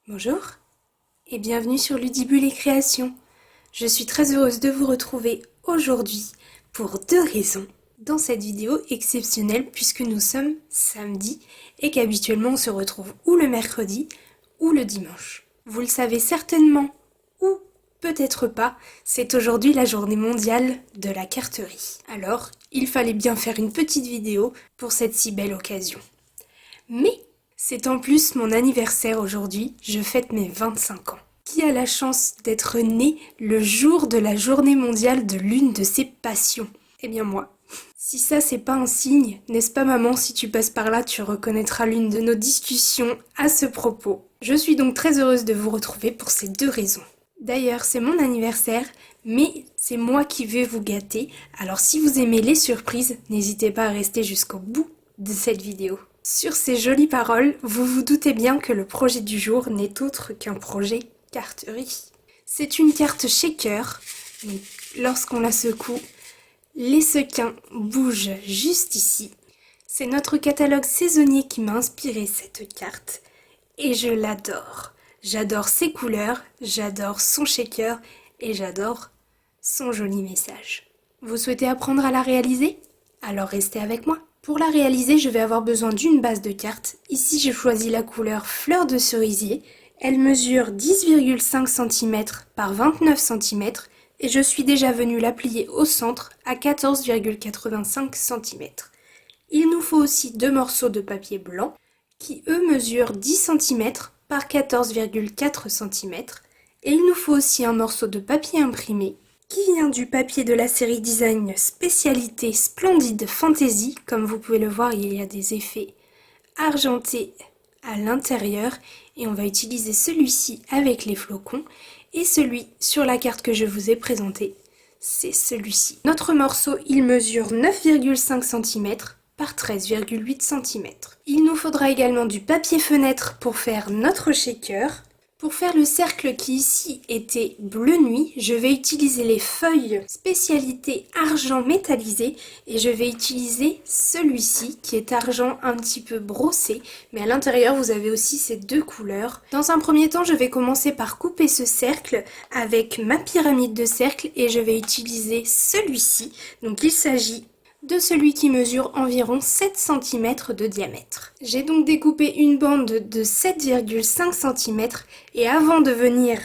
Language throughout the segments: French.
Bonjour et bienvenue sur Ludibule et Création. Je suis très heureuse de vous retrouver aujourd'hui pour deux raisons dans cette vidéo exceptionnelle puisque nous sommes samedi et qu'habituellement on se retrouve ou le mercredi ou le dimanche. Vous le savez certainement ou peut-être pas, c'est aujourd'hui la journée mondiale de la carterie. Alors, il fallait bien faire une petite vidéo pour cette si belle occasion. Mais c'est en plus mon anniversaire aujourd'hui, je fête mes 25 ans. Qui a la chance d'être né le jour de la journée mondiale de l'une de ses passions? Eh bien moi. Si ça c'est pas un signe, n'est-ce pas maman, si tu passes par là, tu reconnaîtras l'une de nos discussions à ce propos. Je suis donc très heureuse de vous retrouver pour ces deux raisons. D'ailleurs, c'est mon anniversaire, mais c'est moi qui vais vous gâter, alors si vous aimez les surprises, n'hésitez pas à rester jusqu'au bout de cette vidéo. Sur ces jolies paroles, vous vous doutez bien que le projet du jour n'est autre qu'un projet carterie. C'est une carte shaker. Donc, lorsqu'on la secoue, les sequins bougent juste ici. C'est notre catalogue saisonnier qui m'a inspiré cette carte et je l'adore. J'adore ses couleurs, j'adore son shaker et j'adore son joli message. Vous souhaitez apprendre à la réaliser? Alors restez avec moi. Pour la réaliser, je vais avoir besoin d'une base de carte. Ici, j'ai choisi la couleur fleur de cerisier. Elle mesure 10,5 cm par 29 cm et je suis déjà venue la plier au centre à 14,85 cm. Il nous faut aussi deux morceaux de papier blanc qui, eux, mesurent 10 cm par 14,4 cm. Et il nous faut aussi un morceau de papier imprimé qui vient du papier de la série Design Spécialité Splendide Fantasy. Comme vous pouvez le voir, il y a des effets argentés à l'intérieur et on va utiliser celui-ci avec les flocons et celui sur la carte que je vous ai présentée, c'est celui-ci. Notre morceau, il mesure 9,5 cm par 13,8 cm. Il nous faudra également du papier fenêtre pour faire notre shaker. Pour faire le cercle qui ici était bleu nuit, je vais utiliser les feuilles spécialité argent métallisé et je vais utiliser celui-ci qui est argent un petit peu brossé, mais à l'intérieur vous avez aussi ces deux couleurs. Dans un premier temps, je vais commencer par couper ce cercle avec ma pyramide de cercle et je vais utiliser celui-ci. Donc il s'agit de celui qui mesure environ 7 cm de diamètre. J'ai donc découpé une bande de 7,5 cm et avant de venir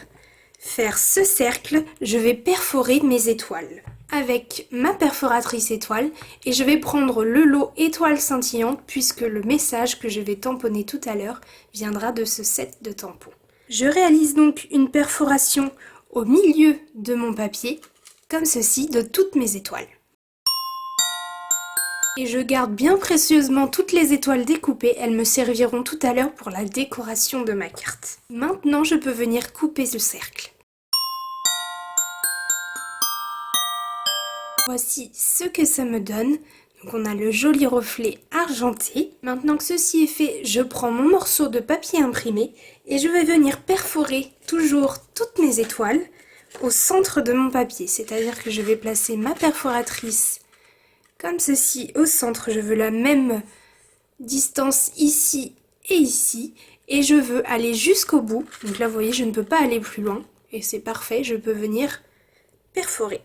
faire ce cercle, je vais perforer mes étoiles avec ma perforatrice étoile et je vais prendre le lot étoile scintillante puisque le message que je vais tamponner tout à l'heure viendra de ce set de tampons. Je réalise donc une perforation au milieu de mon papier, comme ceci, de toutes mes étoiles. Et je garde bien précieusement toutes les étoiles découpées, elles me serviront tout à l'heure pour la décoration de ma carte. Maintenant, je peux venir couper ce cercle. Voici ce que ça me donne. Donc on a le joli reflet argenté. Maintenant que ceci est fait, je prends mon morceau de papier imprimé et je vais venir perforer toujours toutes mes étoiles au centre de mon papier. C'est-à-dire que je vais placer ma perforatrice comme ceci au centre, je veux la même distance ici et ici. Et je veux aller jusqu'au bout. Donc là, vous voyez, je ne peux pas aller plus loin. Et c'est parfait, je peux venir perforer.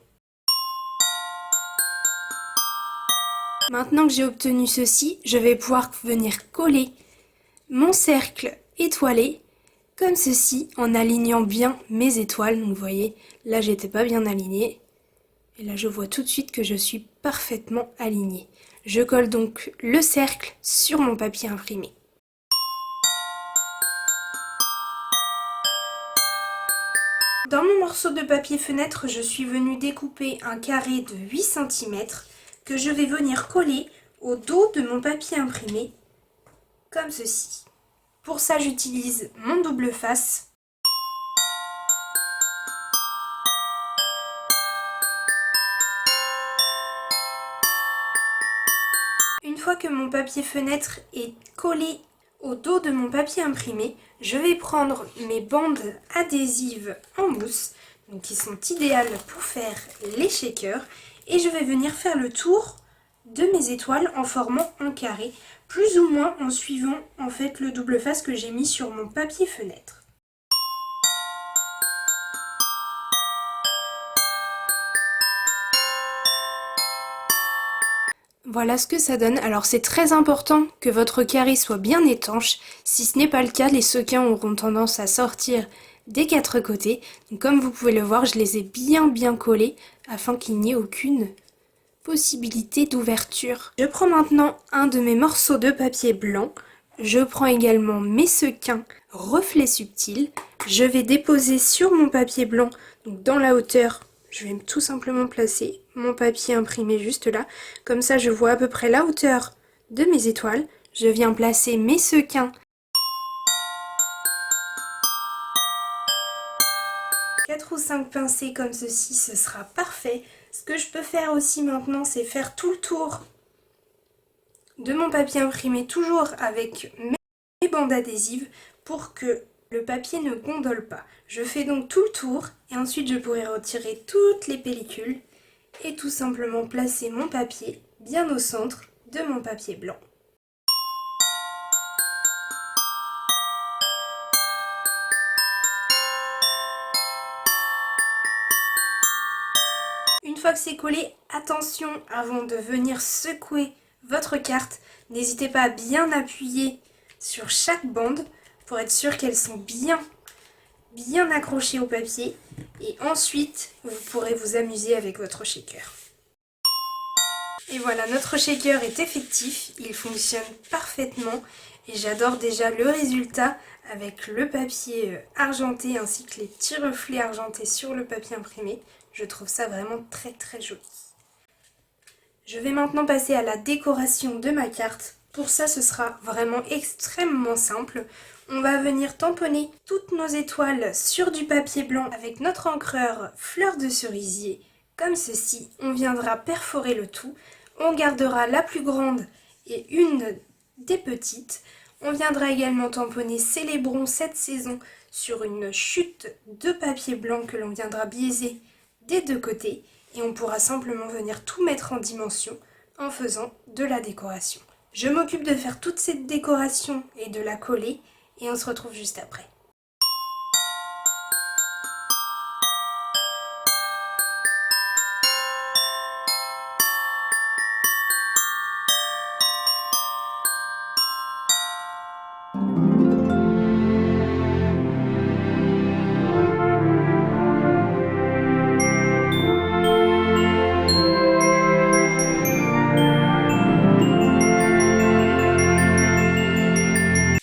Maintenant que j'ai obtenu ceci, je vais pouvoir venir coller mon cercle étoilé comme ceci en alignant bien mes étoiles. Donc vous voyez, là, j'étais pas bien alignée. Et là, je vois tout de suite que je suis parfaitement alignée. Je colle donc le cercle sur mon papier imprimé. Dans mon morceau de papier fenêtre, je suis venue découper un carré de 8 cm que je vais venir coller au dos de mon papier imprimé, comme ceci. Pour ça, j'utilise mon double face. Une fois que mon papier fenêtre est collé au dos de mon papier imprimé, je vais prendre mes bandes adhésives en mousse, donc qui sont idéales pour faire les shakers, et je vais venir faire le tour de mes étoiles en formant un carré, plus ou moins en suivant en fait le double face que j'ai mis sur mon papier fenêtre. Voilà ce que ça donne. Alors c'est très important que votre carré soit bien étanche. Si ce n'est pas le cas, les sequins auront tendance à sortir des quatre côtés. Donc, comme vous pouvez le voir, je les ai bien collés afin qu'il n'y ait aucune possibilité d'ouverture. Je prends maintenant un de mes morceaux de papier blanc. Je prends également mes sequins reflets subtils. Je vais déposer sur mon papier blanc, donc dans la hauteur. Je vais tout simplement placer mon papier imprimé juste là. Comme ça, je vois à peu près la hauteur de mes étoiles. Je viens placer mes sequins. 4 ou 5 pincées comme ceci, ce sera parfait. Ce que je peux faire aussi maintenant, c'est faire tout le tour de mon papier imprimé, toujours avec mes bandes adhésives, pour que le papier ne gondole pas. Je fais donc tout le tour et ensuite je pourrai retirer toutes les pellicules et tout simplement placer mon papier bien au centre de mon papier blanc. Une fois que c'est collé, attention avant de venir secouer votre carte, n'hésitez pas à bien appuyer sur chaque bande pour être sûr qu'elles sont bien accrochées au papier et ensuite vous pourrez vous amuser avec votre shaker. Et voilà, notre shaker est effectif, il fonctionne parfaitement et j'adore déjà le résultat avec le papier argenté ainsi que les petits reflets argentés sur le papier imprimé. Je trouve ça vraiment très joli. Je vais maintenant passer à la décoration de ma carte. Pour ça, ce sera vraiment extrêmement simple. On va venir tamponner toutes nos étoiles sur du papier blanc avec notre encreur fleur de cerisier. Comme ceci, on viendra perforer le tout. On gardera la plus grande et une des petites. On viendra également tamponner Célébrons cette saison sur une chute de papier blanc que l'on viendra biaiser des deux côtés et on pourra simplement venir tout mettre en dimension en faisant de la décoration. Je m'occupe de faire toute cette décoration et de la coller et on se retrouve juste après.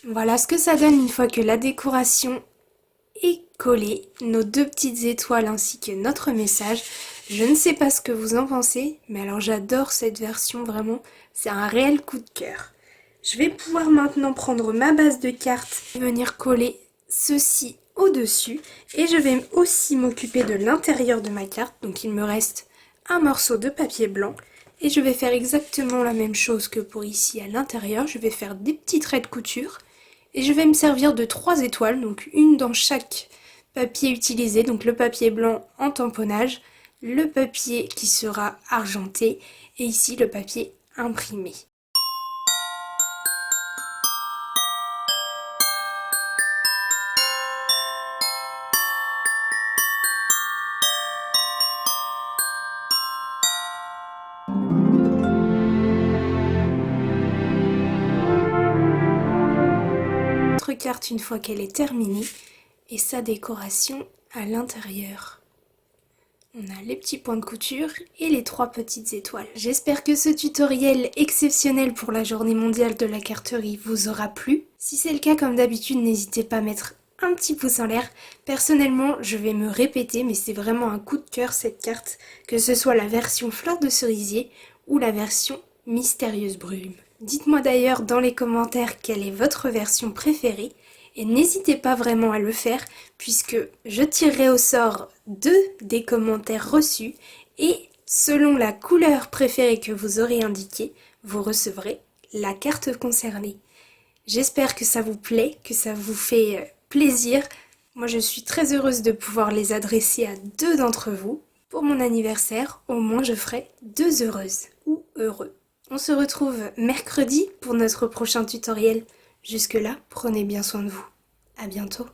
Voilà ce que ça donne une fois que la décoration est collée, nos deux petites étoiles ainsi que notre message. Je ne sais pas ce que vous en pensez, mais alors j'adore cette version vraiment, c'est un réel coup de cœur. Je vais pouvoir maintenant prendre ma base de cartes et venir coller ceci au-dessus et je vais aussi m'occuper de l'intérieur de ma carte, donc il me reste un morceau de papier blanc. Et je vais faire exactement la même chose que pour ici à l'intérieur, je vais faire des petits traits de couture. Et je vais me servir de 3 étoiles, donc une dans chaque papier utilisé, donc le papier blanc en tamponnage, le papier qui sera argenté et ici le papier imprimé. Notre carte une fois qu'elle est terminée et sa décoration à l'intérieur. On a les petits points de couture et les 3 petites étoiles. J'espère que ce tutoriel exceptionnel pour la journée mondiale de la carterie vous aura plu. Si c'est le cas, comme d'habitude, n'hésitez pas à mettre un petit pouce en l'air. Personnellement, je vais me répéter, mais c'est vraiment un coup de cœur cette carte, que ce soit la version fleur de cerisier ou la version mystérieuse brume. Dites-moi d'ailleurs dans les commentaires quelle est votre version préférée. Et n'hésitez pas vraiment à le faire puisque je tirerai au sort 2 des commentaires reçus et selon la couleur préférée que vous aurez indiquée, vous recevrez la carte concernée. J'espère que ça vous plaît, que ça vous fait plaisir. Moi je suis très heureuse de pouvoir les adresser à 2 d'entre vous. Pour mon anniversaire, au moins je ferai 2 heureuses ou heureux. On se retrouve mercredi pour notre prochain tutoriel. Jusque-là, prenez bien soin de vous. À bientôt.